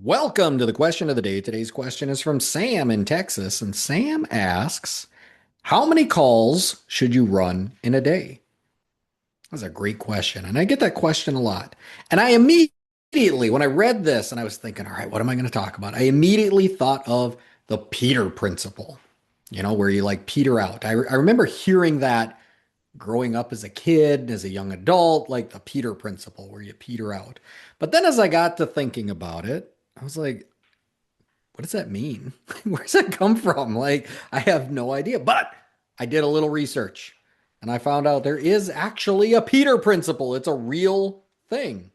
Welcome to the question of the day. Today's question is from Sam in Texas, and Sam asks, how many calls should you run in a day? That's a great question, and I get that question a lot. And I immediately, when I read this and I was thinking, all right, what am I going to talk about? I immediately thought of the Peter principle, where you like peter out. I remember hearing that growing up as a kid, as a young adult, like the Peter principle, where you peter out. But then as I got to thinking about it, I was like, what does that mean? Where does that come from? Like, I have no idea. But I did a little research and I found out there is actually a Peter principle. It's a real thing.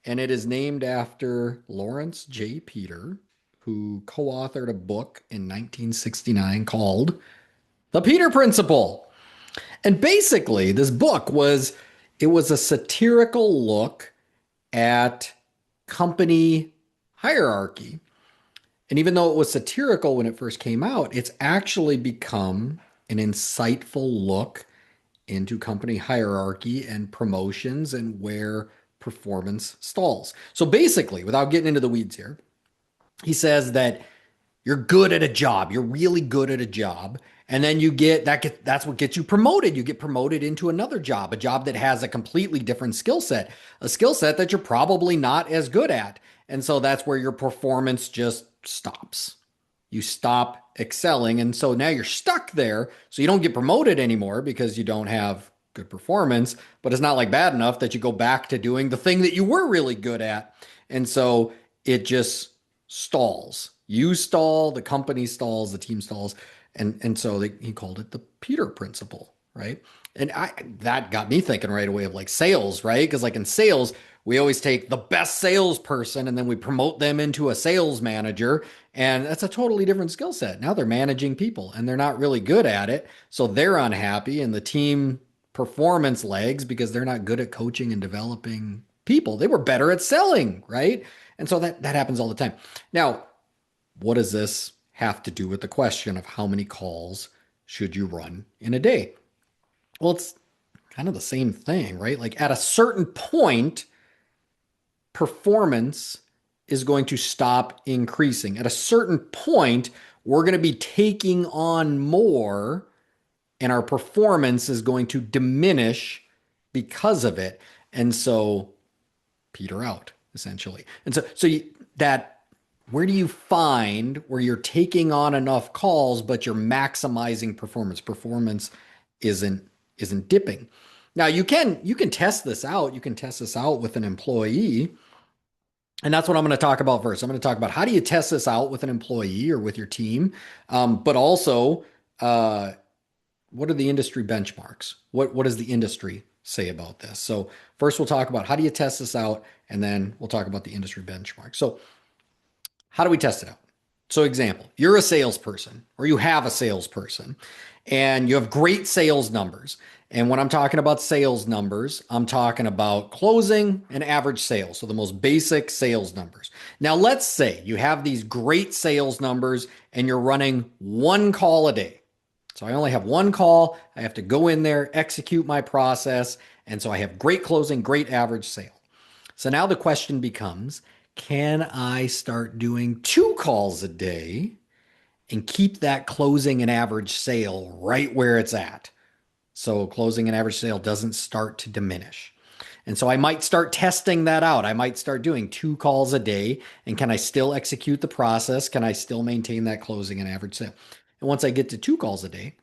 And it is named after Lawrence J. Peter, who co authored a book in 1969 called The Peter Principle. And basically, this book was a satirical look at company hierarchy. And even though it was satirical when it first came out, it's actually become an insightful look into company hierarchy and promotions and where performance stalls. So basically, without getting into the weeds here, he says that you're good at a job, you're really good at a job, and then that's what gets you promoted. You get promoted into another job, a job that has a completely different skill set, a skill set that you're probably not as good at. And so that's where your performance just stops. You stop excelling. And so now you're stuck there. So you don't get promoted anymore because you don't have good performance, but it's not like bad enough that you go back to doing the thing that you were really good at. And so it just stalls. You stall, the company stalls, the team stalls. And so he called it the Peter principle, right? And that got me thinking right away of like sales, right? Because like in sales, we always take the best salesperson and then we promote them into a sales manager. And that's a totally different skill set. Now they're managing people and they're not really good at it. So they're unhappy and the team performance lags because they're not good at coaching and developing people. They were better at selling, right? And so that happens all the time. Now, what does this have to do with the question of how many calls should you run in a day? Well, it's kind of the same thing, right? Like at a certain point, performance is going to stop increasing. At a certain point, we're going to be taking on more and our performance is going to diminish because of it. And so peter out essentially. And so that where do you find where you're taking on enough calls but you're maximizing performance? Performance isn't dipping. Now you can test this out. You can test this out with an employee. And that's what I'm going to talk about first. I'm going to talk about how do you test this out with an employee or with your team, but also uh, what are the industry benchmarks? What does the industry say about this? So first we'll talk about how do you test this out, and then we'll talk about the industry benchmark. So how do we test it out? So example, you're a salesperson or you have a salesperson and you have great sales numbers. And when I'm talking about sales numbers, I'm talking about closing and average sales. So the most basic sales numbers. Now, let's say you have these great sales numbers and you're running one call a day. So I only have one call. I have to go in there, execute my process. And so I have great closing, great average sale. So now the question becomes, can I start doing two calls a day and keep that closing and average sale right where it's at? So closing and average sale doesn't start to diminish. And so I might start testing that out. I might start doing two calls a day. And can I still execute the process? Can I still maintain that closing and average sale? And once I get to two calls a day,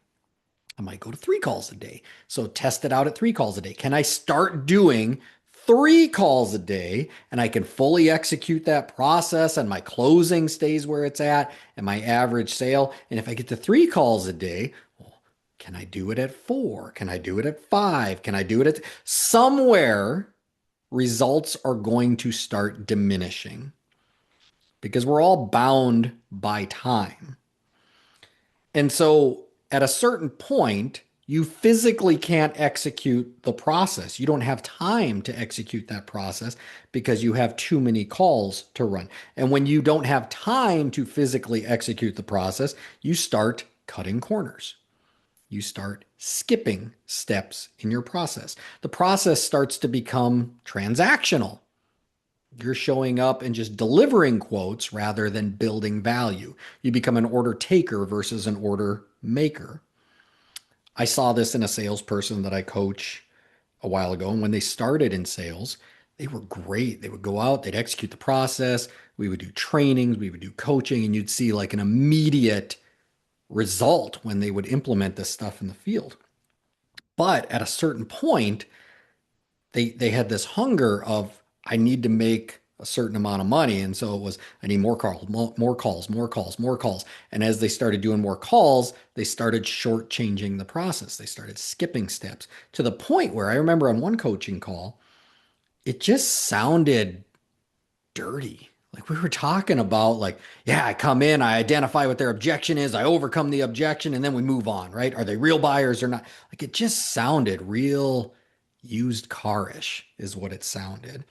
I might go to three calls a day. So test it out at three calls a day. Can I start doing three calls a day and I can fully execute that process and my closing stays where it's at and my average sale? And if I get to three calls a day, well, can I do it at four? Can I do it at five? Can I do it at somewhere? Results are going to start diminishing because we're all bound by time. And so at a certain point, you physically can't execute the process. You don't have time to execute that process because you have too many calls to run. And when you don't have time to physically execute the process, you start cutting corners. You start skipping steps in your process. The process starts to become transactional. You're showing up and just delivering quotes rather than building value. You become an order taker versus an order maker. I saw this in a salesperson that I coach a while ago. And when they started in sales, they were great. They would go out, they'd execute the process. We would do trainings, we would do coaching, and you'd see like an immediate result when they would implement this stuff in the field. But at a certain point, they had this hunger of I need to make a certain amount of money, and so it was I need more calls, more calls, more calls, more calls. And as they started doing more calls, they started shortchanging the process. They started skipping steps to the point where I remember on one coaching call, it just sounded dirty. Like we were talking about, like, yeah, I come in, I identify what their objection is, I overcome the objection, and then we move on, right? Are they real buyers or not? Like it just sounded real used car-ish, is what it sounded.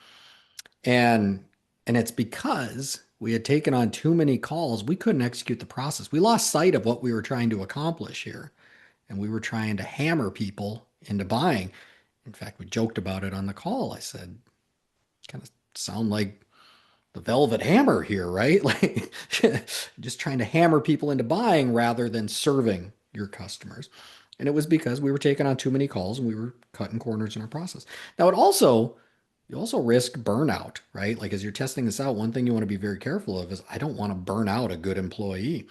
And it's because we had taken on too many calls. We couldn't execute the process. We lost sight of what we were trying to accomplish here. And we were trying to hammer people into buying. In fact, we joked about it on the call. I said, kind of sound like the Velvet Hammer here, right? Like just trying to hammer people into buying rather than serving your customers. And it was because we were taking on too many calls and we were cutting corners in our process. Now, you also risk burnout, right? Like as you're testing this out, one thing you want to be very careful of is I don't want to burn out a good employee.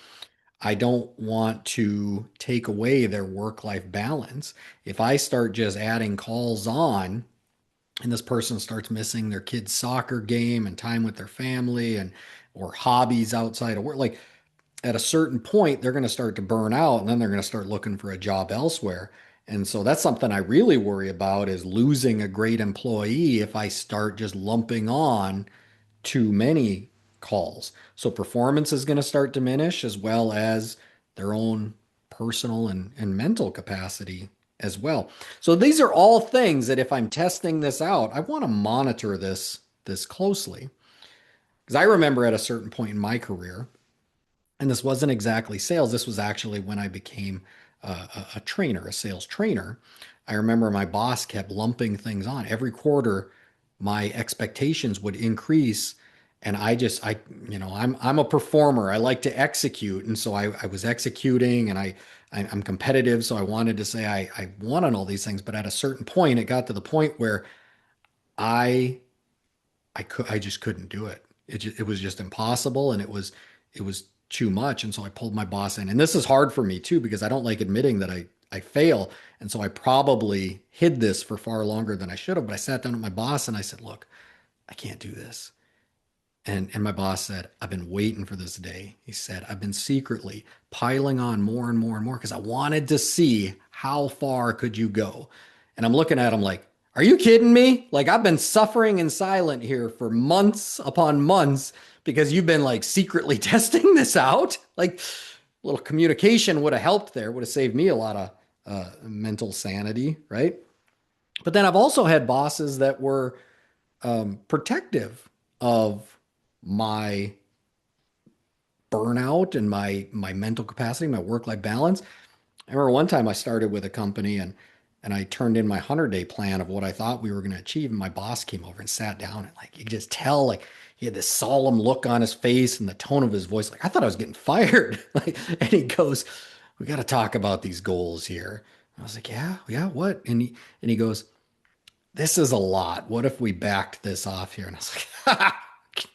I don't want to take away their work-life balance. If I start just adding calls on, and this person starts missing their kid's soccer game and time with their family and or hobbies outside of work, like at a certain point they're going to start to burn out and then they're going to start looking for a job elsewhere. And so that's something I really worry about is losing a great employee if I start just lumping on too many calls. So performance is going to start to diminish as well as their own personal and mental capacity as well. So these are all things that if I'm testing this out, I want to monitor this closely. Because I remember at a certain point in my career, and this wasn't exactly sales, this was actually when I became a trainer, a sales trainer. I remember my boss kept lumping things on. Every quarter, my expectations would increase. And I'm a performer. I like to execute. And so I was executing and I'm competitive. So I wanted to say I won on all these things. But at a certain point, it got to the point where I I just couldn't do it. It was just impossible and it was too much. And so I pulled my boss in. And this is hard for me too, because I don't like admitting that I fail. And so I probably hid this for far longer than I should have. But I sat down with my boss and I said, look, I can't do this. And my boss said, I've been waiting for this day. He said, I've been secretly piling on more and more and more because I wanted to see how far could you go. And I'm looking at him like, are you kidding me? Like I've been suffering in silent here for months upon months because you've been like secretly testing this out. Like a little communication would have helped there, would have saved me a lot of mental sanity, right? But then I've also had bosses that were protective of my burnout and my mental capacity, my work-life balance. I remember one time I started with a company and I turned in my 100-day plan of what I thought we were going to achieve. And my boss came over and sat down and like you could just tell like he had this solemn look on his face and the tone of his voice. Like I thought I was getting fired. Like, and he goes, we got to talk about these goals here. I was like, yeah, what? And he goes, this is a lot. What if we backed this off here? And I was like,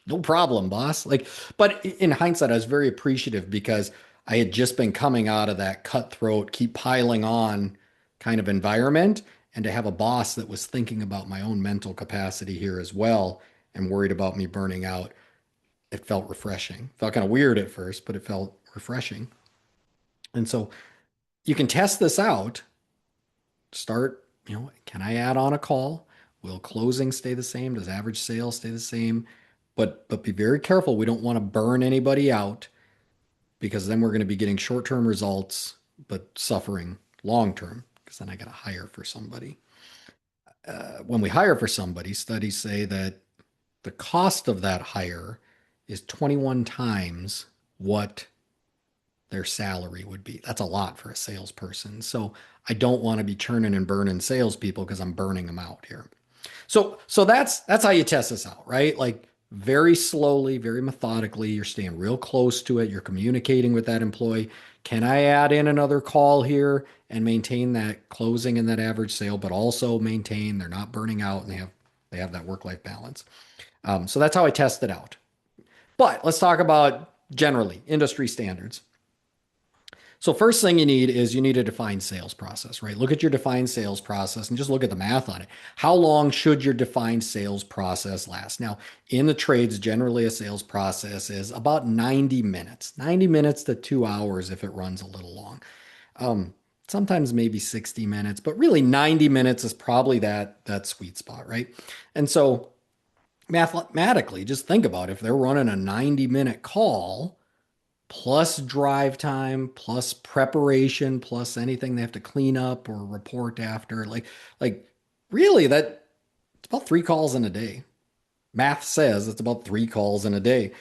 no problem, boss. Like, but in hindsight, I was very appreciative because I had just been coming out of that cutthroat, keep piling on kind of environment. And to have a boss that was thinking about my own mental capacity here as well and worried about me burning out, it felt refreshing. Felt kind of weird at first, but it felt refreshing. And so you can test this out. Start, can I add on a call? Will closing stay the same? Does average sales stay the same? But be very careful. We don't want to burn anybody out because then we're going to be getting short-term results, but suffering long-term because then I got to hire for somebody. When we hire for somebody, studies say that the cost of that hire is 21 times what their salary would be. That's a lot for a salesperson. So I don't want to be churning and burning salespeople because I'm burning them out here. So that's how you test this out, right? Like very slowly, very methodically. You're staying real close to it. You're communicating with that employee. Can I add in another call here and maintain that closing and that average sale, but also maintain they're not burning out and they have that work-life balance. So that's how I test it out. But let's talk about generally industry standards. So first thing you need is you need a defined sales process, right? Look at your defined sales process and just look at the math on it. How long should your defined sales process last? Now, in the trades, generally a sales process is about 90 minutes, 90 minutes to 2 hours if it runs a little long. Um, Sometimes maybe 60 minutes, but really 90 minutes is probably that sweet spot, right? And so mathematically, just think about it. If they're running a 90-minute call, plus drive time, plus preparation, plus anything they have to clean up or report after. Like really that it's about 3 calls in a day. Math says it's about 3 calls in a day.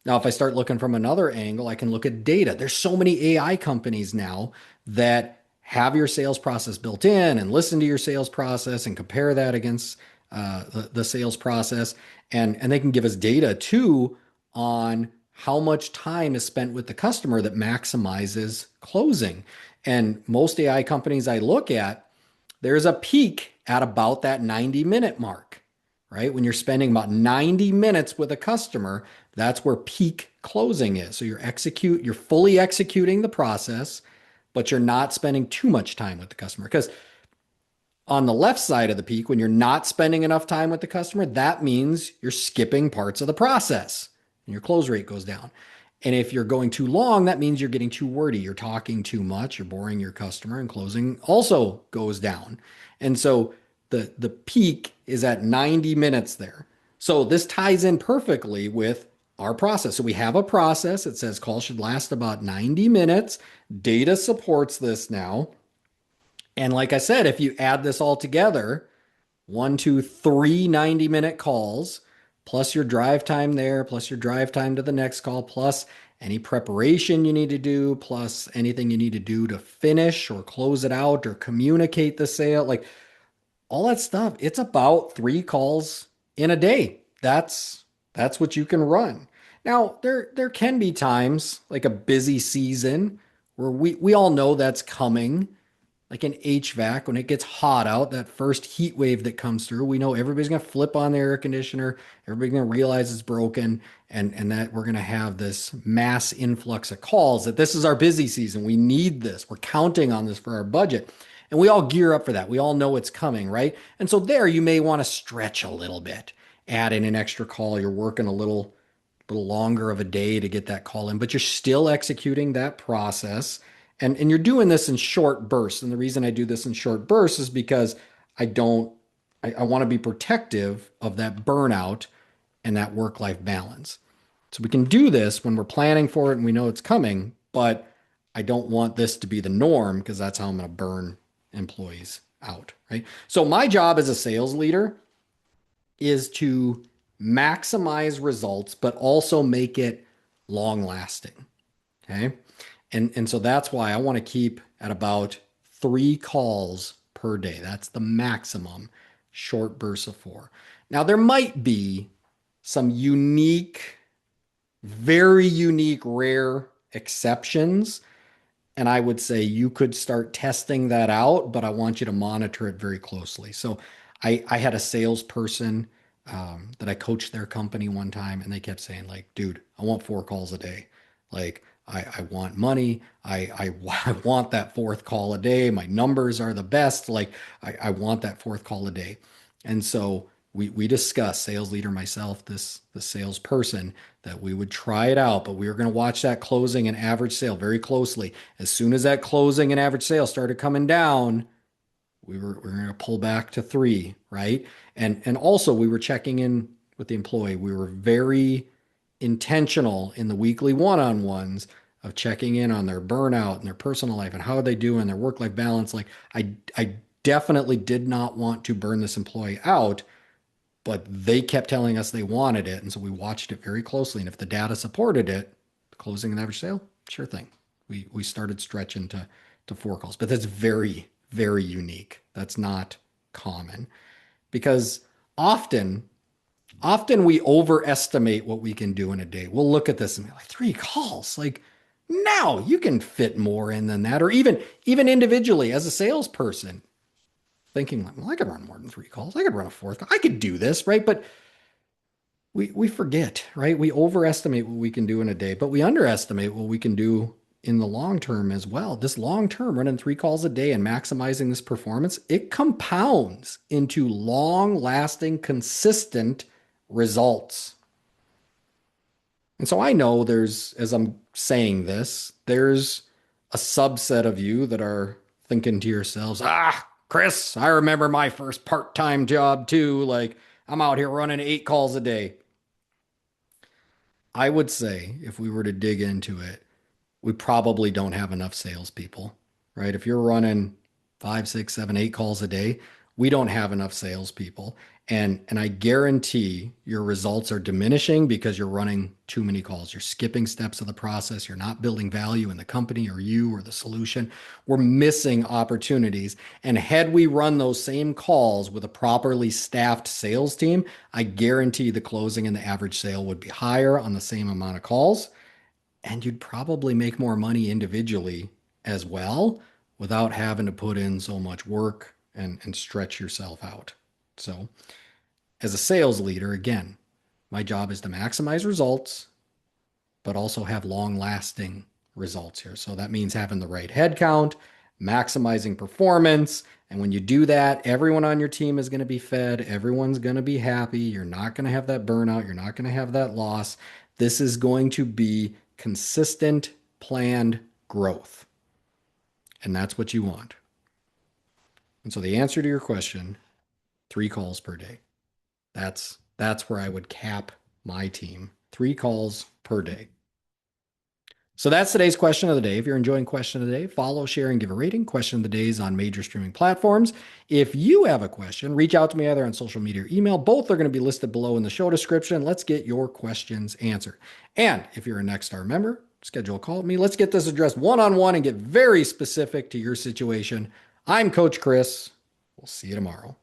Now, if I start looking from another angle, I can look at data. There's so many AI companies now that have your sales process built in and listen to your sales process and compare that against the sales process. And they can give us data too on how much time is spent with the customer that maximizes closing. And most AI companies I look at, there's a peak at about that 90-minute mark, right? When you're spending about 90 minutes with a customer, that's where peak closing is. So you're fully executing the process, but you're not spending too much time with the customer. Because on the left side of the peak, when you're not spending enough time with the customer, that means you're skipping parts of the process and your close rate goes down. And if you're going too long, that means you're getting too wordy. You're talking too much, you're boring your customer, and closing also goes down. And so the peak is at 90 minutes there. So this ties in perfectly with our process. So we have a process. It says call should last about 90 minutes. Data supports this now. And like I said, if you add this all together, one, two, three 90-minute calls, plus your drive time there, plus your drive time to the next call, plus any preparation you need to do, plus anything you need to do to finish or close it out or communicate the sale, like all that stuff, it's about 3 calls in a day. That's what you can run. Now, there can be times like a busy season where we all know that's coming, like an HVAC, when it gets hot out, that first heat wave that comes through, we know everybody's going to flip on the air conditioner. Everybody's going to realize it's broken and that we're going to have this mass influx of calls, that this is our busy season. We need this. We're counting on this for our budget. And we all gear up for that. We all know it's coming, right? And so there you may want to stretch a little bit, add in an extra call. You're working a little longer of a day to get that call in, but you're still executing that process. And you're doing this in short bursts. And the reason I do this in short bursts is because I don't, I want to be protective of that burnout and that work-life balance. So we can do this when we're planning for it and we know it's coming, but I don't want this to be the norm because that's how I'm going to burn employees out, right? So my job as a sales leader is to maximize results, but also make it long lasting. Okay. And so that's why I want to keep at about 3 calls per day. That's the maximum short bursts of 4. Now, there might be some unique, very unique, rare exceptions. And I would say you could start testing that out, but I want you to monitor it very closely. So I had a salesperson that I coached their company one time, and they kept saying, like, dude, I want 4 calls a day. Like, I want money. I want that fourth call a day. My numbers are the best. Like, I want that fourth call a day. And so we discussed, sales leader, myself, the salesperson, that we would try it out, but we were going to watch that closing and average sale very closely. As soon as that closing and average sale started coming down, we were going to pull back to 3, right? And also we were checking in with the employee. We were very intentional in the weekly one-on-ones of checking in on their burnout and their personal life and how are they doing, their work-life balance. Like I definitely did not want to burn this employee out, but they kept telling us they wanted it. And so we watched it very closely. And if the data supported it, closing an average sale, sure thing. We started stretching to 4 calls, but that's very, very unique. That's not common because often Often we overestimate what we can do in a day. We'll look at this and be like, 3 calls. Like, no, you can fit more in than that. Or even individually as a salesperson, thinking like, well, I could run more than 3 calls. I could run a fourth call. I could do this, right? But we forget, right? We overestimate what we can do in a day, but we underestimate what we can do in the long term as well. This long term, running 3 calls a day and maximizing this performance, it compounds into long lasting, consistent results. And so I know as I'm saying this, there's a subset of you that are thinking to yourselves, Chris, I remember my first part time job too. Like, I'm out here running 8 calls a day. I would say if we were to dig into it, we probably don't have enough salespeople, right? If you're running 5, 6, 7, 8 calls a day, we don't have enough salespeople. And I guarantee your results are diminishing because you're running too many calls. You're skipping steps of the process. You're not building value in the company or you or the solution. We're missing opportunities. And had we run those same calls with a properly staffed sales team, I guarantee the closing and the average sale would be higher on the same amount of calls. And you'd probably make more money individually as well without having to put in so much work and stretch yourself out. So, as a sales leader, again, my job is to maximize results, but also have long lasting results here. So that means having the right head count, maximizing performance. And when you do that, everyone on your team is going to be fed. Everyone's going to be happy. You're not going to have that burnout. You're not going to have that loss. This is going to be consistent, planned growth. And that's what you want. And so the answer to your question, 3 calls per day. That's where I would cap my team. 3 calls per day. So that's today's question of the day. If you're enjoying question of the day, follow, share, and give a rating. Question of the day is on major streaming platforms. If you have a question, reach out to me either on social media or email. Both are going to be listed below in the show description. Let's get your questions answered. And if you're a Nextstar member, schedule a call with me. Let's get this addressed one-on-one and get very specific to your situation. I'm Coach Chris. We'll see you tomorrow.